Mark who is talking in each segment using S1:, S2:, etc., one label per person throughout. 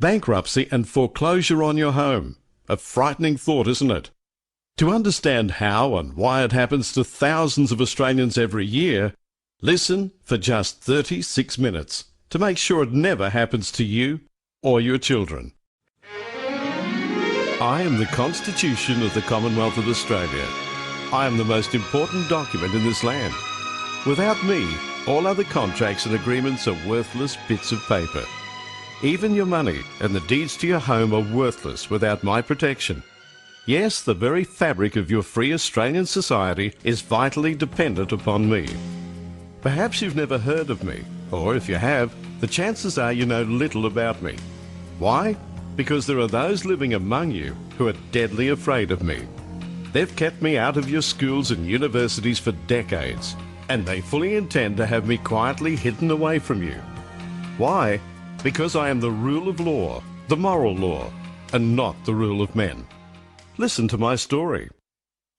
S1: Bankruptcy and foreclosure on your home. A frightening thought, isn't it? To understand how and why it happens to thousands of Australians every year, listen for just 36 minutes to make sure it never happens to you or your children. I am the Constitution of the Commonwealth of Australia. I am the most important document in this land. Without me, all other contracts and agreements are worthless bits of paper. Even your money and the deeds to your home are worthless without my protection. Yes, the very fabric of your free Australian society is vitally dependent upon me. Perhaps you've never heard of me, or if you have, the chances are you know little about me. Why? Because there are those living among you who are deadly afraid of me. They've kept me out of your schools and universities for decades, and they fully intend to have me quietly hidden away from you. Why? Because I am the rule of law, the moral law, and not the rule of men. Listen to my story.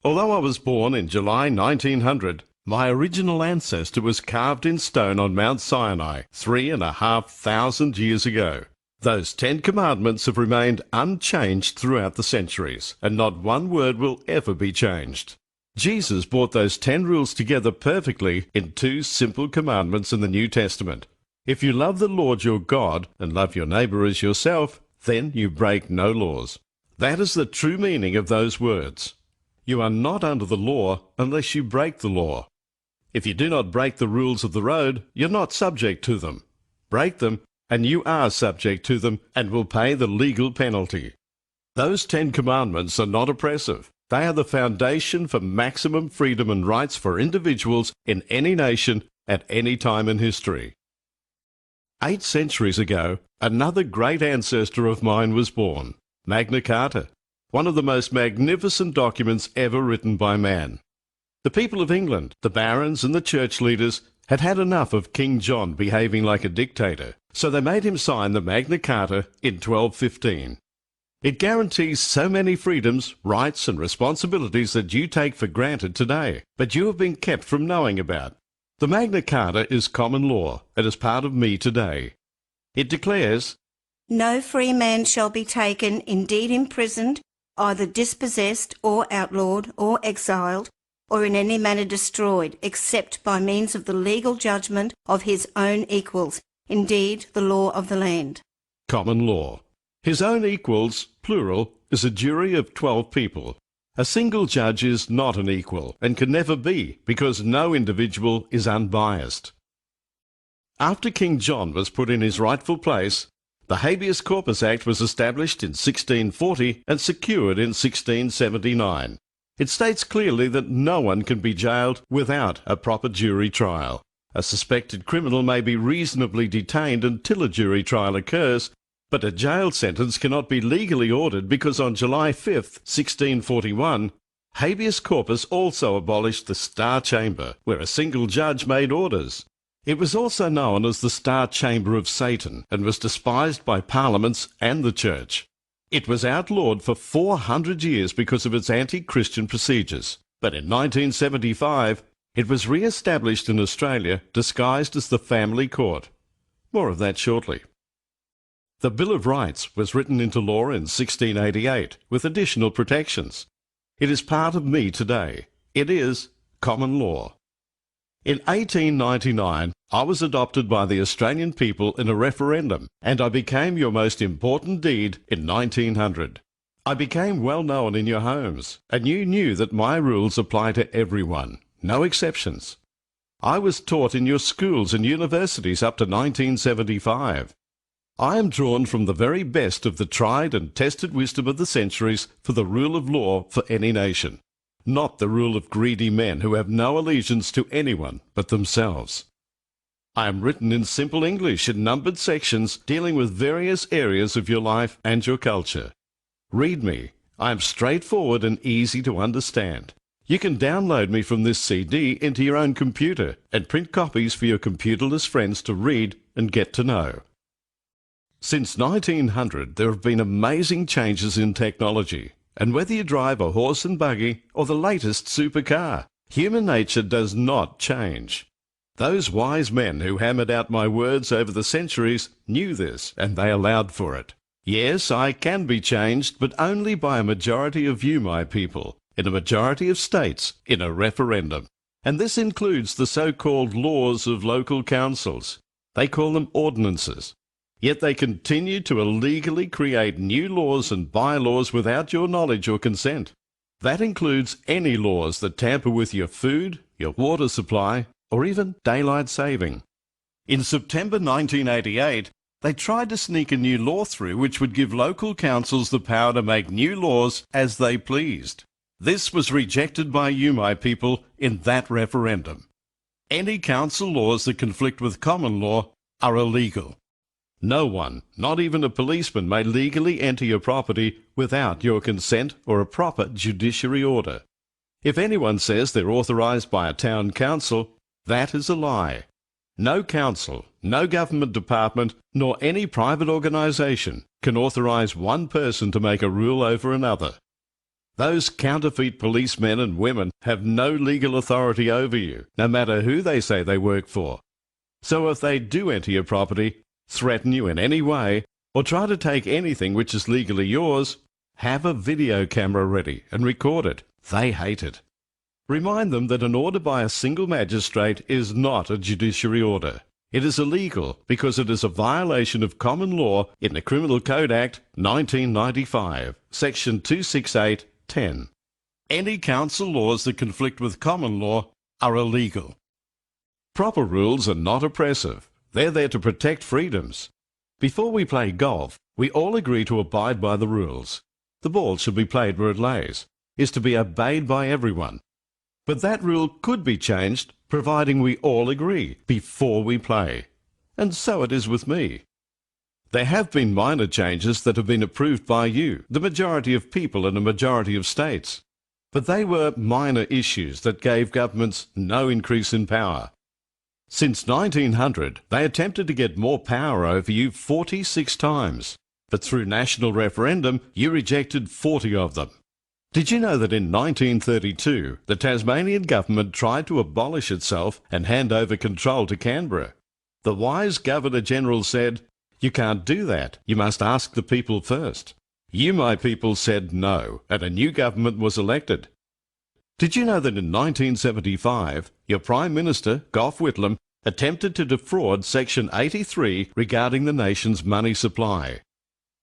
S1: Although I was born in July 1900, my original ancestor was carved in stone on Mount Sinai 3,500 years ago. Those 10 commandments have remained unchanged throughout the centuries, and not one word will ever be changed. Jesus brought those 10 rules together perfectly in 2 simple commandments in the New Testament. If you love the Lord your God and love your neighbour as yourself, then you break no laws. That is the true meaning of those words. You are not under the law unless you break the law. If you do not break the rules of the road, you're not subject to them. Break them, and you are subject to them and will pay the legal penalty. Those 10 commandments are not oppressive. They are the foundation for maximum freedom and rights for individuals in any nation at any time in history. 8 centuries ago, another great ancestor of mine was born, Magna Carta, one of the most magnificent documents ever written by man. The people of England, the barons and the church leaders, had had enough of King John behaving like a dictator, so they made him sign the Magna Carta in 1215. It guarantees so many freedoms, rights and responsibilities that you take for granted today, but you have been kept from knowing about. The Magna Carta is common law and is part of me today. It declares,
S2: "No free man shall be taken, indeed imprisoned, either dispossessed or outlawed or exiled, or in any manner destroyed, except by means of the legal judgment of his own equals, indeed the law of the land."
S1: Common law. His own equals, plural, is a jury of 12 people. A single judge is not an equal and can never be because no individual is unbiased. After King John was put in his rightful place, the Habeas Corpus Act was established in 1640 and secured in 1679. It states clearly that no one can be jailed without a proper jury trial. A suspected criminal may be reasonably detained until a jury trial occurs, but a jail sentence cannot be legally ordered because on July 5, 1641, Habeas Corpus also abolished the Star Chamber, where a single judge made orders. It was also known as the Star Chamber of Satan and was despised by parliaments and the Church. It was outlawed for 400 years because of its anti-Christian procedures, but in 1975 it was re-established in Australia disguised as the Family Court. More of that shortly. The Bill of Rights was written into law in 1688 with additional protections. It is part of me today. It is common law. In 1899, I was adopted by the Australian people in a referendum, and I became your most important deed in 1900. I became well known in your homes, and you knew that my rules apply to everyone, no exceptions. I was taught in your schools and universities up to 1975. I am drawn from the very best of the tried and tested wisdom of the centuries for the rule of law for any nation, not the rule of greedy men who have no allegiance to anyone but themselves. I am written in simple English in numbered sections dealing with various areas of your life and your culture. Read me. I am straightforward and easy to understand. You can download me from this CD into your own computer and print copies for your computerless friends to read and get to know. Since 1900, there have been amazing changes in technology, and whether you drive a horse and buggy or the latest supercar, human nature does not change. Those wise men who hammered out my words over the centuries knew this, and they allowed for it. Yes, I can be changed, but only by a majority of you, my people, in a majority of states, in a referendum. And this includes the so-called laws of local councils. They call them ordinances. Yet they continue to illegally create new laws and bylaws without your knowledge or consent. That includes any laws that tamper with your food, your water supply, or even daylight saving. In September 1988, they tried to sneak a new law through which would give local councils the power to make new laws as they pleased. This was rejected by you, my people, in that referendum. Any council laws that conflict with common law are illegal. No one, not even a policeman, may legally enter your property without your consent or a proper judiciary order. If anyone says they're authorised by a town council, that is a lie. No council, no government department, nor any private organisation can authorise one person to make a rule over another. Those counterfeit policemen and women have no legal authority over you, no matter who they say they work for. So if they do enter your property, threaten you in any way, or try to take anything which is legally yours, have a video camera ready and record it. They hate it. Remind them that an order by a single magistrate is not a judiciary order. It is illegal because it is a violation of common law in the Criminal Code Act 1995, Section 268(10). Any council laws that conflict with common law are illegal. Proper rules are not oppressive. They're there to protect freedoms. Before we play golf, we all agree to abide by the rules. The ball should be played where it lays, is to be obeyed by everyone. But that rule could be changed, providing we all agree before we play. And so it is with me. There have been minor changes that have been approved by you, the majority of people in a majority of states. But they were minor issues that gave governments no increase in power. Since 1900, they attempted to get more power over you 46 times. But through national referendum, you rejected 40 of them. Did you know that in 1932, the Tasmanian government tried to abolish itself and hand over control to Canberra? The wise Governor-General said, "You can't do that. You must ask the people first." You, my people, said no, and a new government was elected. Did you know that in 1975, your Prime Minister, Gough Whitlam, attempted to defraud Section 83 regarding the nation's money supply?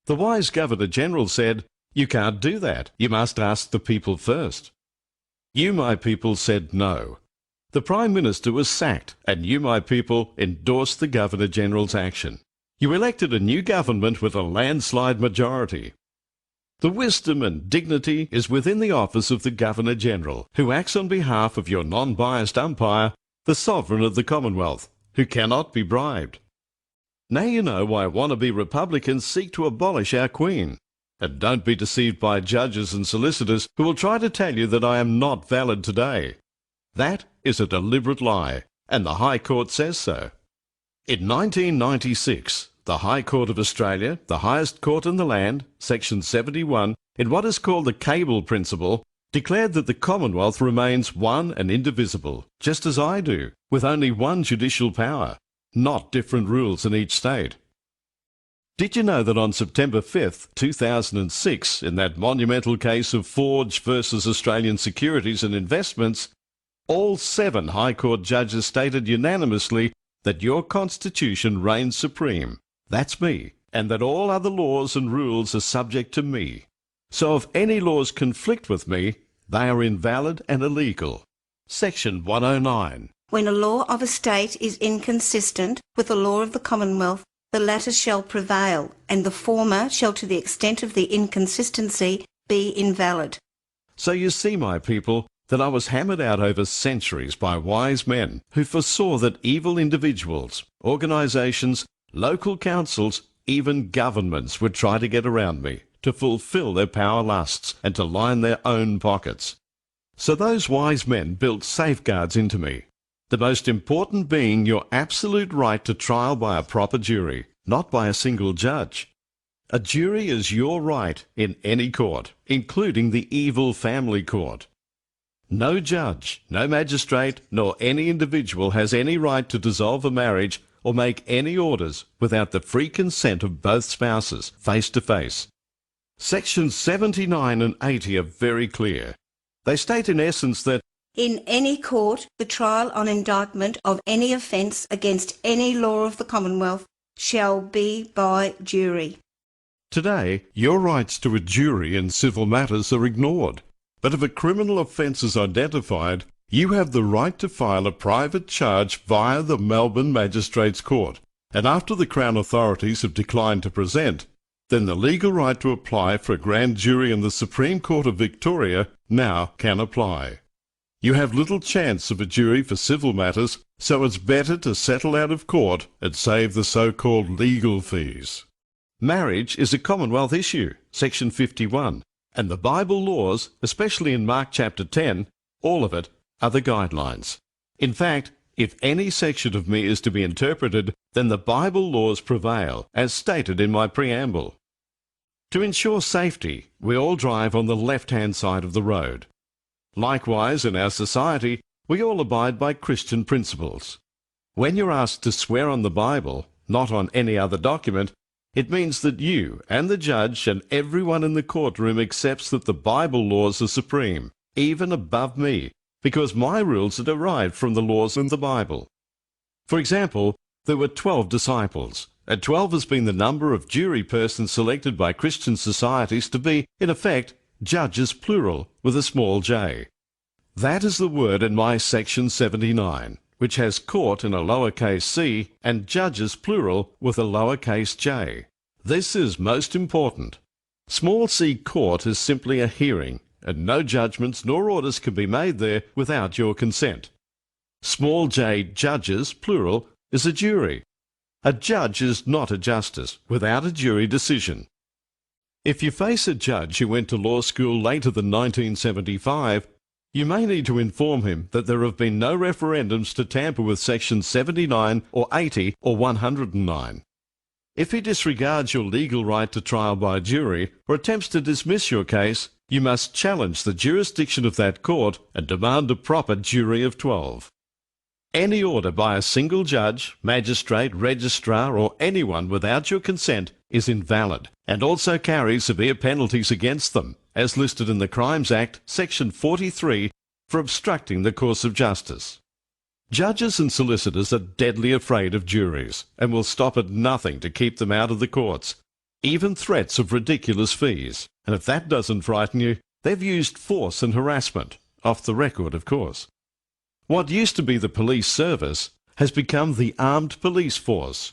S1: The wise Governor-General said, "You can't do that. You must ask the people first." You, my people, said no. The Prime Minister was sacked, and you, my people, endorsed the Governor-General's action. You elected a new government with a landslide majority. The wisdom and dignity is within the office of the Governor-General, who acts on behalf of your non-biased umpire, the Sovereign of the Commonwealth, who cannot be bribed. Now you know why wannabe Republicans seek to abolish our Queen. And don't be deceived by judges and solicitors who will try to tell you that I am not valid today. That is a deliberate lie, and the High Court says so. In 1996, the High Court of Australia, the highest court in the land, Section 71, in what is called the Cable Principle, declared that the Commonwealth remains one and indivisible, just as I do, with only one judicial power, not different rules in each state. Did you know that on September 5th, 2006, in that monumental case of Forge versus Australian Securities and Investments, all 7 High Court judges stated unanimously that your Constitution reigns supreme, that's me, and that all other laws and rules are subject to me. So if any laws conflict with me, they are invalid and illegal. Section 109.
S2: When a law of a state is inconsistent with the law of the Commonwealth, the latter shall prevail, and the former shall, to the extent of the inconsistency, be invalid.
S1: So you see, my people, that I was hammered out over centuries by wise men who foresaw that evil individuals, organisations, local councils, even governments would try to get around me, to fulfil their power lusts and to line their own pockets. So those wise men built safeguards into me, the most important being your absolute right to trial by a proper jury, not by a single judge. A jury is your right in any court, including the evil family court. No judge, no magistrate, nor any individual has any right to dissolve a marriage or make any orders without the free consent of both spouses, face to face. Sections 79 and 80 are very clear. They state in essence that
S2: in any court, the trial on indictment of any offence against any law of the Commonwealth shall be by jury.
S1: today your rights to a jury in civil matters are ignored. But if a criminal offence is identified, you have the right to file a private charge via the Melbourne Magistrates Court, and after the Crown authorities have declined to present, then the legal right to apply for a grand jury in the Supreme Court of Victoria now can apply. You have little chance of a jury for civil matters, so it's better to settle out of court and save the so-called legal fees. Marriage is a Commonwealth issue, Section 51, and the Bible laws, especially in Mark chapter 10, all of it, are the guidelines. In fact, if any section of me is to be interpreted, then the Bible laws prevail, as stated in my preamble. To ensure safety, we all drive on the left-hand side of the road. Likewise, in our society, we all abide by Christian principles. When you're asked to swear on the Bible, not on any other document, it means that you and the judge and everyone in the courtroom accepts that the Bible laws are supreme, even above me, because my rules are derived from the laws in the Bible. For example, there were 12 disciples, and 12 has been the number of jury persons selected by Christian societies to be, in effect, judges plural, with a small j. That is the word in my section 79, which has court in a lowercase c and judges plural with a lowercase j. This is most important. Small c court is simply a hearing, and no judgments nor orders can be made there without your consent. Small j judges plural is a jury. A judge is not a justice without a jury decision. If you face a judge who went to law school later than 1975, you may need to inform him that there have been no referendums to tamper with Section 79 or 80 or 109. If he disregards your legal right to trial by jury or attempts to dismiss your case, you must challenge the jurisdiction of that court and demand a proper jury of 12. Any order by a single judge, magistrate, registrar or anyone without your consent is invalid and also carries severe penalties against them, as listed in the Crimes Act, Section 43, for obstructing the course of justice. Judges and solicitors are deadly afraid of juries and will stop at nothing to keep them out of the courts, even threats of ridiculous fees. And if that doesn't frighten you, they've used force and harassment, off the record of course. What used to be the police service has become the armed police force.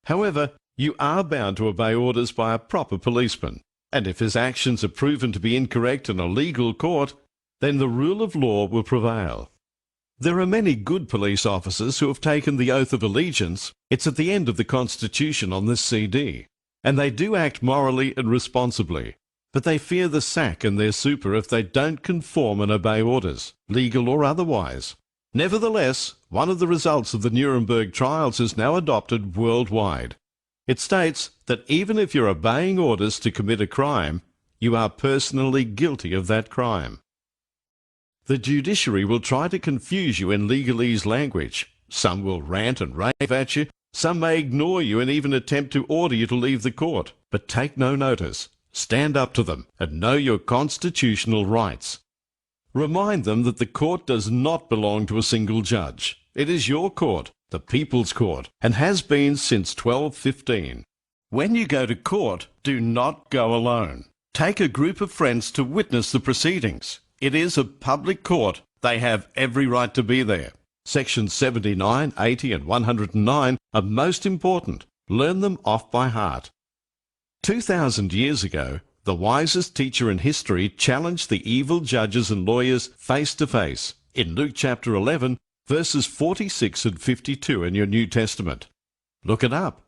S1: However, you are bound to obey orders by a proper policeman, and if his actions are proven to be incorrect in a legal court, then the rule of law will prevail. There are many good police officers who have taken the oath of allegiance. It's at the end of the Constitution on this CD, and they do act morally and responsibly, but they fear the sack and their super if they don't conform and obey orders, legal or otherwise. Nevertheless, one of the results of the Nuremberg trials is now adopted worldwide. It states that even if you're obeying orders to commit a crime, you are personally guilty of that crime. The judiciary will try to confuse you in legalese language. Some will rant and rave at you, some may ignore you and even attempt to order you to leave the court. But take no notice. Stand up to them and know your constitutional rights. Remind them that the court does not belong to a single judge. It is your court, the People's Court, and has been since 1215. When you go to court, do not go alone. Take a group of friends to witness the proceedings. It is a public court. They have every right to be there. Sections 79, 80 and 109 are most important. Learn them off by heart. 2,000 years ago, the wisest teacher in history challenged the evil judges and lawyers face to face in Luke chapter 11, verses 46 and 52 in your New Testament. Look it up.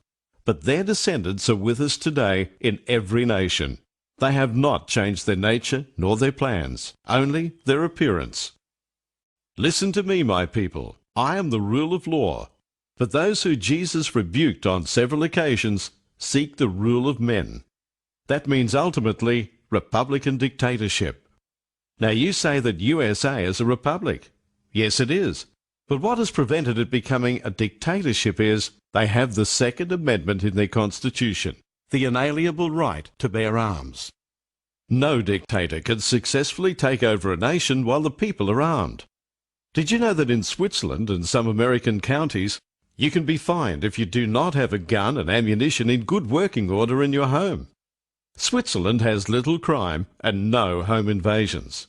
S1: But their descendants are with us today in every nation. They have not changed their nature nor their plans, only their appearance. Listen to me, my people. I am the rule of law. But those who Jesus rebuked on several occasions seek the rule of men. That means ultimately Republican dictatorship. Now you say that USA is a republic. Yes, it is. But what has prevented it becoming a dictatorship is they have the Second Amendment in their constitution, the inalienable right to bear arms. No dictator can successfully take over a nation while the people are armed. Did you know that in Switzerland and some American counties, you can be fined if you do not have a gun and ammunition in good working order in your home? Switzerland has little crime and no home invasions.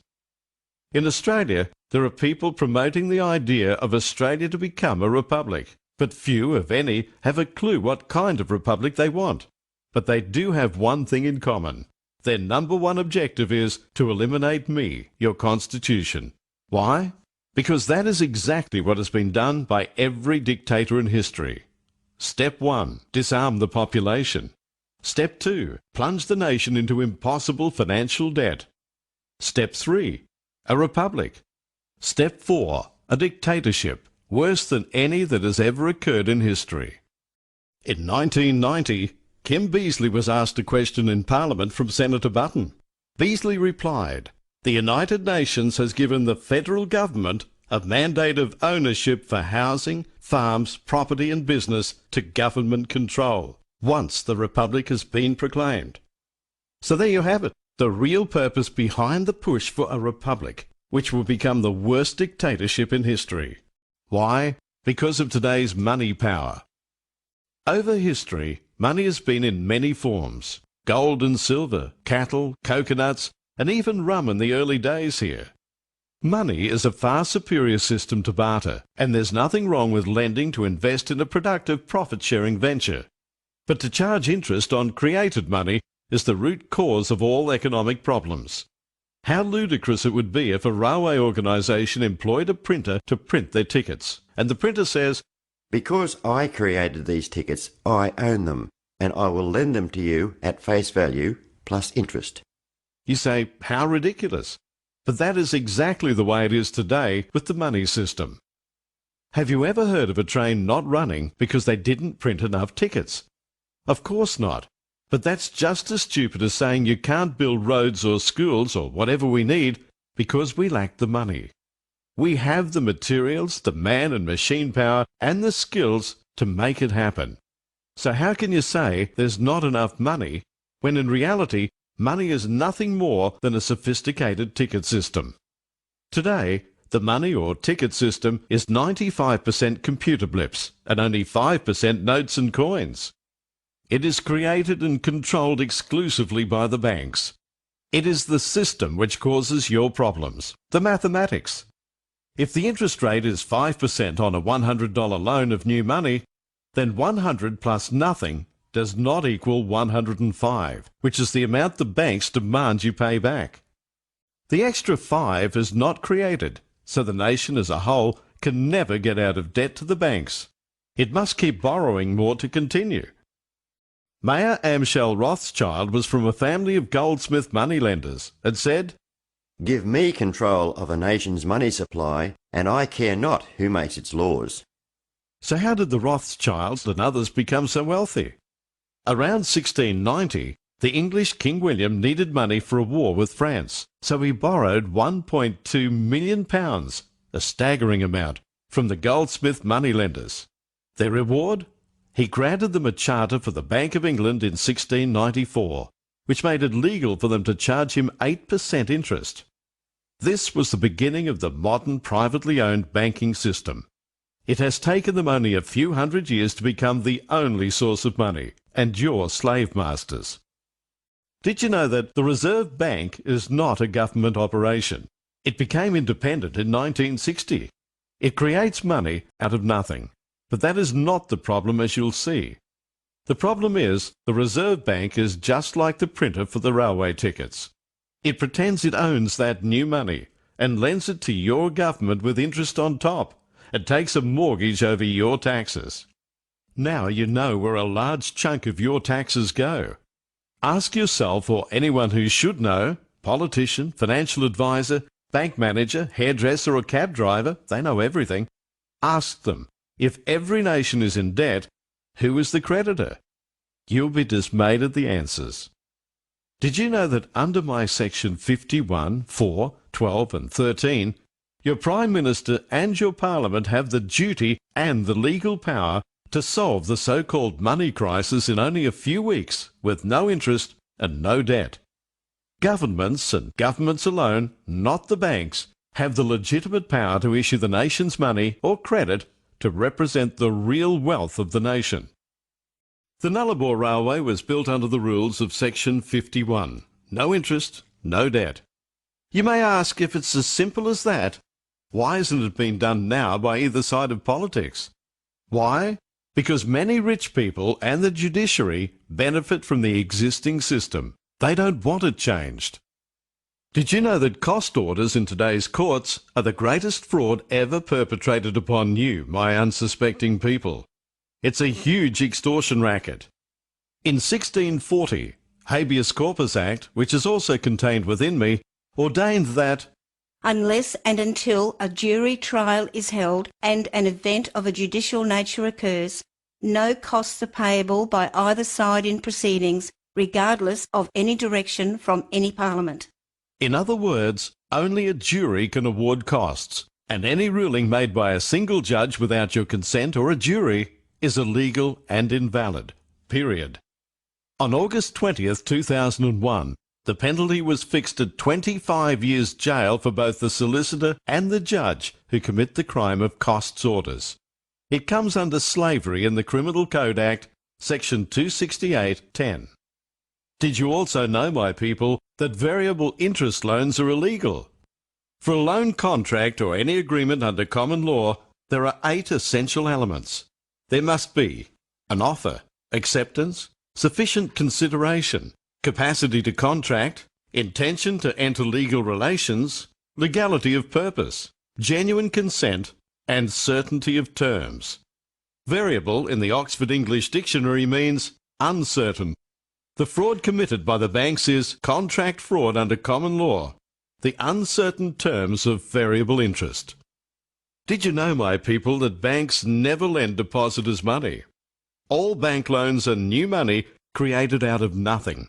S1: In Australia, there are people promoting the idea of Australia to become a republic, but few, if any, have a clue what kind of republic they want. But they do have one thing in common. Their number one objective is to eliminate me, your constitution. Why? Because that is exactly what has been done by every dictator in history. Step 1, disarm the population. Step 2, plunge the nation into impossible financial debt. Step 3, a republic. Step 4, a dictatorship, worse than any that has ever occurred in history. In 1990, Kim Beazley was asked a question in Parliament from Senator Button. Beazley replied, "The United Nations has given the federal government a mandate of ownership for housing, farms, property and business to government control, once the Republic has been proclaimed." So there you have it, the real purpose behind the push for a republic, which will become the worst dictatorship in history. Why? Because of today's money power. Over history, money has been in many forms: gold and silver, cattle, coconuts, and even rum in the early days here. Money is a far superior system to barter, and there's nothing wrong with lending to invest in a productive profit-sharing venture. But to charge interest on created money is the root cause of all economic problems. How ludicrous it would be if a railway organisation employed a printer to print their tickets, and the printer says,
S3: "Because I created these tickets, I own them, and I will lend them to you at face value plus interest."
S1: You say, how ridiculous. But that is exactly the way it is today with the money system. Have you ever heard of a train not running because they didn't print enough tickets? Of course not. But that's just as stupid as saying you can't build roads or schools or whatever we need because we lack the money. We have the materials, the man and machine power, and the skills to make it happen. So how can you say there's not enough money when in reality money is nothing more than a sophisticated ticket system? Today, the money or ticket system is 95% computer blips and only 5% notes and coins. It is created and controlled exclusively by the banks. It is the system which causes your problems, the mathematics. If the interest rate is 5% on a $100 loan of new money, then 100 plus nothing does not equal 105, which is the amount the banks demand you pay back. The extra 5 is not created, so the nation as a whole can never get out of debt to the banks. It must keep borrowing more to continue. Mayer Amschel Rothschild was from a family of goldsmith moneylenders and said,
S3: "Give me control of a nation's money supply, and I care not who makes its laws."
S1: So how did the Rothschilds and others become so wealthy? Around 1690, the English King William needed money for a war with France, so he borrowed £1.2 million, a staggering amount, from the goldsmith moneylenders. Their reward? He granted them a charter for the Bank of England in 1694, which made it legal for them to charge him 8% interest. This was the beginning of the modern privately owned banking system. It has taken them only a few hundred years to become the only source of money, and your slave masters. Did you know that the Reserve Bank is not a government operation? It became independent in 1960. It creates money out of nothing. But that is not the problem, as you'll see. The problem is the Reserve Bank is just like the printer for the railway tickets. It pretends it owns that new money and lends it to your government with interest on top and takes a mortgage over your taxes. Now you know where a large chunk of your taxes go. Ask yourself or anyone who should know, politician, financial advisor, bank manager, hairdresser or cab driver, they know everything. Ask them, if every nation is in debt, who is the creditor? You'll be dismayed at the answers. Did you know that under my section 51, 4, 12 and 13, Your Prime Minister and your Parliament have the duty and the legal power to solve the so-called money crisis in only a few weeks with no interest and no debt. Governments, and governments alone, not the banks, have the legitimate power to issue the nation's money or credit to represent the real wealth of the nation. The Nullarbor Railway was built under the rules of Section 51. No interest, no debt. You may ask, if it's as simple as that, why isn't it being done now by either side of politics? Why? Because many rich people and the judiciary benefit from the existing system. They don't want it changed. Did you know that cost orders in today's courts are the greatest fraud ever perpetrated upon you, my unsuspecting people? It's a huge extortion racket. In 1640, Habeas Corpus Act, which is also contained within me, ordained that
S2: unless and until a jury trial is held and an event of a judicial nature occurs, no costs are payable by either side in proceedings, regardless of any direction from any Parliament.
S1: In other words, only a jury can award costs, and any ruling made by a single judge without your consent or a jury is illegal and invalid. Period. On August 20th, 2001, the penalty was fixed at 25 years jail for both the solicitor and the judge who commit the crime of costs orders. It comes under slavery in the Criminal Code Act, Section 268(10). Did you also know, my people, that variable interest loans are illegal? For a loan contract or any agreement under common law, there are 8 essential elements. There must be an offer, acceptance, sufficient consideration, capacity to contract, intention to enter legal relations, legality of purpose, genuine consent, and certainty of terms. Variable in the Oxford English Dictionary means uncertain. The fraud committed by the banks is contract fraud under common law, the uncertain terms of variable interest. Did you know, my people, that banks never lend depositors money? All bank loans are new money created out of nothing.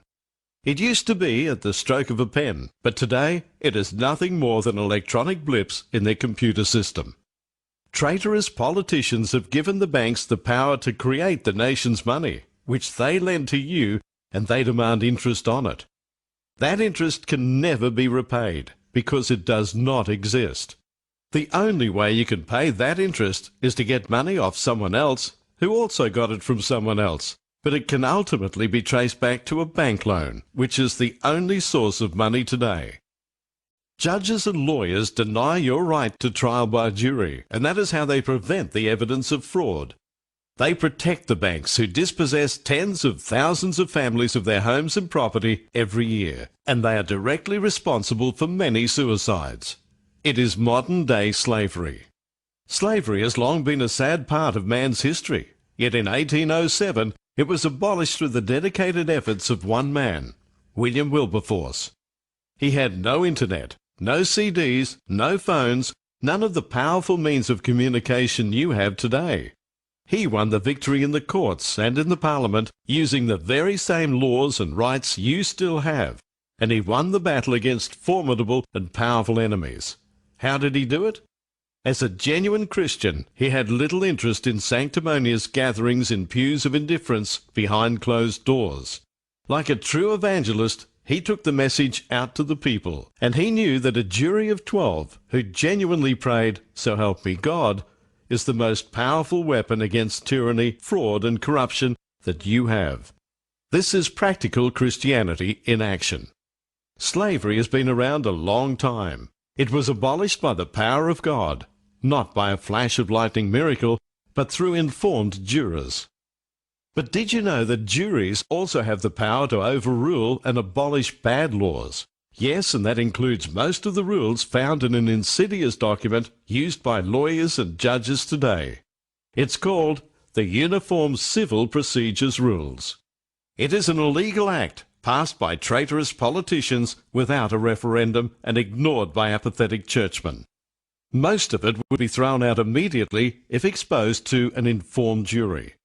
S1: It used to be at the stroke of a pen, but today it is nothing more than electronic blips in their computer system. Traitorous politicians have given the banks the power to create the nation's money, which they lend to you, and they demand interest on it. That interest can never be repaid, because it does not exist. The only way you can pay that interest is to get money off someone else who also got it from someone else, but it can ultimately be traced back to a bank loan, which is the only source of money today. Judges and lawyers deny your right to trial by jury, and that is how they prevent the evidence of fraud. They protect the banks who dispossess tens of thousands of families of their homes and property every year, and they are directly responsible for many suicides. It is modern-day slavery. Slavery has long been a sad part of man's history, yet in 1807 it was abolished through the dedicated efforts of one man, William Wilberforce. He had no internet, no CDs, no phones, none of the powerful means of communication you have today. He won the victory in the courts and in the Parliament using the very same laws and rights you still have, and he won the battle against formidable and powerful enemies. How did he do it? As a genuine Christian, he had little interest in sanctimonious gatherings in pews of indifference behind closed doors. Like a true evangelist, he took the message out to the people, and he knew that a jury of 12 who genuinely prayed, "So help me God," is the most powerful weapon against tyranny, fraud, and corruption that you have. This is practical Christianity in action. Slavery has been around a long time. It was abolished by the power of God, not by a flash of lightning miracle, but through informed jurors. But did you know that juries also have the power to overrule and abolish bad laws? Yes, and that includes most of the rules found in an insidious document used by lawyers and judges today. It's called the Uniform Civil Procedures Rules. It is an illegal act passed by traitorous politicians without a referendum and ignored by apathetic churchmen. Most of it would be thrown out immediately if exposed to an informed jury.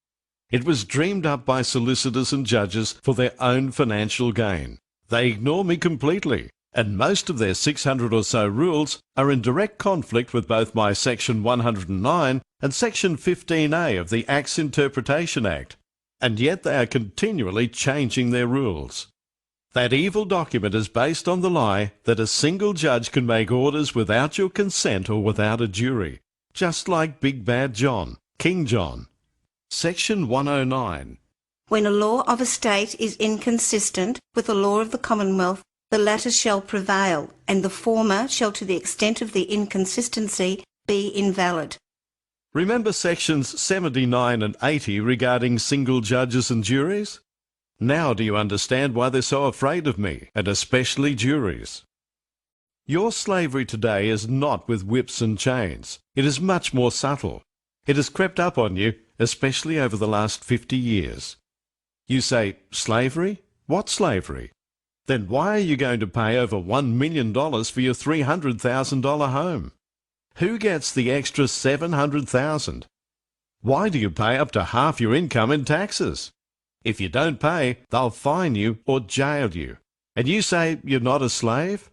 S1: It was dreamed up by solicitors and judges for their own financial gain. They ignore me completely. and most of their 600 or so rules are in direct conflict with both my Section 109 and Section 15A of the Act's Interpretation Act, and yet they are continually changing their rules. That evil document is based on the lie that a single judge can make orders without your consent or without a jury, just like Big Bad John, King John. Section 109.
S2: When a law of a state is inconsistent with the law of the Commonwealth, the latter shall prevail, and the former shall to the extent of the inconsistency be invalid.
S1: Remember sections 79 and 80 regarding single judges and juries? Now do you understand why they're so afraid of me, and especially juries? Your slavery today is not with whips and chains. It is much more subtle. It has crept up on you, especially over the last 50 years. You say, slavery? What slavery? Then why are you going to pay over $1 million for your $300,000 home? Who gets the extra $700,000? Why do you pay up to half your income in taxes? If you don't pay, they'll fine you or jail you. And you say you're not a slave?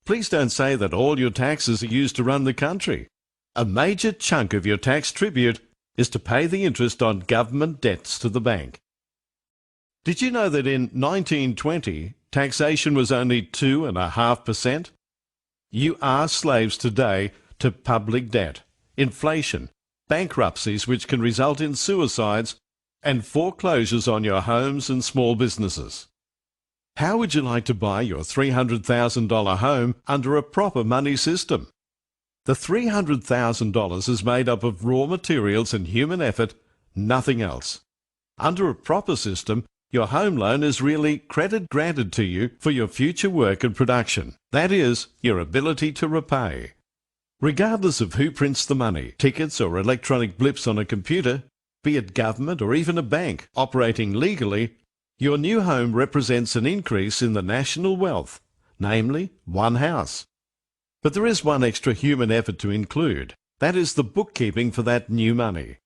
S1: Please don't say that all your taxes are used to run the country. A major chunk of your tax tribute is to pay the interest on government debts to the bank. Did you know that in 1920, taxation was only 2.5%? You are slaves today to public debt, inflation, bankruptcies which can result in suicides, and foreclosures on your homes and small businesses. How would you like to buy your $300,000 home under a proper money system? The $300,000 is made up of raw materials and human effort, nothing else. Under a proper system, your home loan is really credit granted to you for your future work and production. That is, your ability to repay. Regardless of who prints the money, tickets or electronic blips on a computer, be it government or even a bank operating legally, your new home represents an increase in the national wealth, namely one house. But there is one extra human effort to include. That is the bookkeeping for that new money.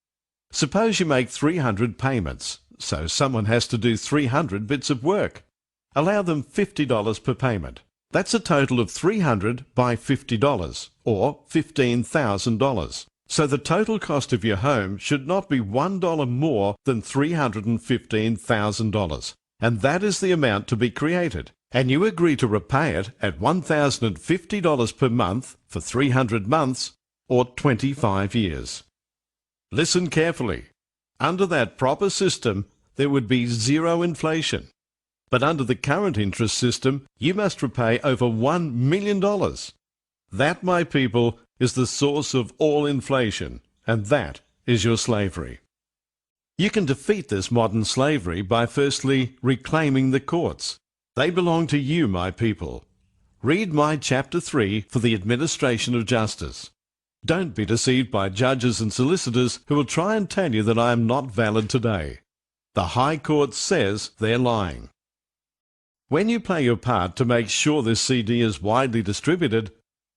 S1: Suppose you make 300 payments, so someone has to do 300 bits of work. Allow them $50 per payment. That's a total of $300 by $50, or $15,000. So the total cost of your home should not be $1 more than $315,000, and that is the amount to be created. And you agree to repay it at $1,050 per month for 300 months, or 25 years. Listen carefully. Under that proper system, there would be zero inflation. But under the current interest system, you must repay over $1 million. That, my people, is the source of all inflation, and that is your slavery. You can defeat this modern slavery by firstly reclaiming the courts. They belong to you, my people. Read my Chapter 3 for the administration of justice. Don't be deceived by judges and solicitors who will try and tell you that I am not valid today. The High Court says they're lying. When you play your part to make sure this CD is widely distributed,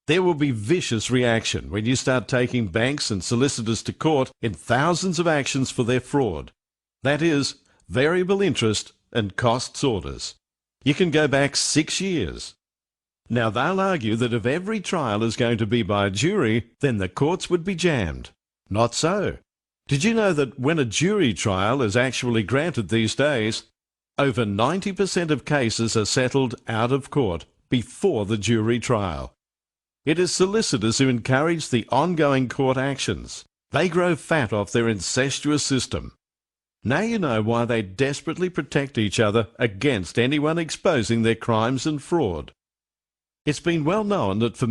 S1: there will be vicious reaction when you start taking banks and solicitors to court in thousands of actions for their fraud. That is, variable interest and costs orders. You can go back 6 years. Now they'll argue that if every trial is going to be by a jury, then the courts would be jammed. Not so. Did you know that when a jury trial is actually granted these days, over 90% of cases are settled out of court before the jury trial? It is solicitors who encourage the ongoing court actions. They grow fat off their incestuous system. Now you know why they desperately protect each other against anyone exposing their crimes and fraud. It's been well known that for